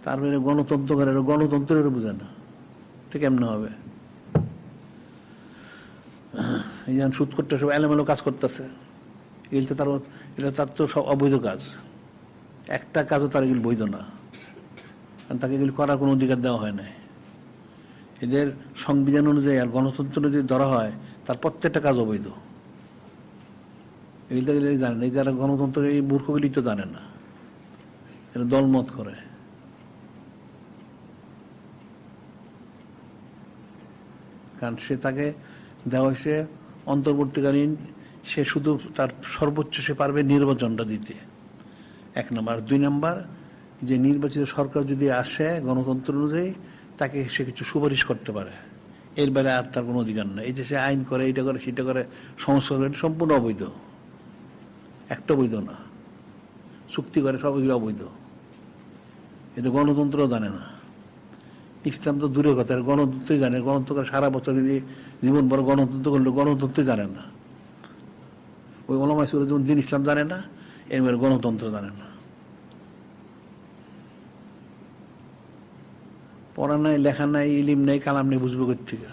তারপরে গণতন্ত্র করে, গণতন্ত্রের বোঝে না, তো কেমনে হবে? এই যেমন সুদ করতে সব এলোমেলো কাজ করতেছে, এটা তার তো সব অবৈধ কাজ। একটা কাজও তার এগুলো বৈধ না, কারণ তাকে এগুলো করার কোনো অধিকার দেওয়া হয় নাই। এদের সংবিধান অনুযায়ী আর গণতন্ত্র অনুযায়ী ধরা হয়, তার প্রত্যেকটা কাজ অবৈধ। এগুলো জানে না, এই যারা গণতন্ত্র, এই মূর্খগুলি তো জানে না, এরা দলমত করে। কারণ সে, তাকে দেওয়া হয়েছে অন্তর্বর্তীকালীন, সে শুধু তার সর্বোচ্চ সে পারবে নির্বাচনটা দিতে, 1 নম্বর। 2 নম্বর, যে নির্বাচিত সরকার যদি আসে গণতন্ত্র অনুযায়ী, তাকে সে কিছু সুপারিশ করতে পারে, এর বাইরে আর তার কোনো অধিকার নেই। এই যে সে আইন করে, এটা করে, সেটা করে, সংস্কার করে, সম্পূর্ণ অবৈধ, একটা বৈধ না। চুক্তি করে, সব এগুলো অবৈধ। এটা গণতন্ত্র জানে না, ইসলাম তো দূরের কথা, গণতন্ত্রই জানে। গণতন্ত্র সারা বছর যদি জীবন ভর গণতন্ত্র করলে গণতন্ত্রই জানে না। ওই ওলামায়ে সুরা যেমন দিন ইসলাম জানে না, এর গণতন্ত্র জানে না। পড়া নাই, লেখা নাই, ইলিম নাই, কালাম নেই, বুঝবো কোথেকে?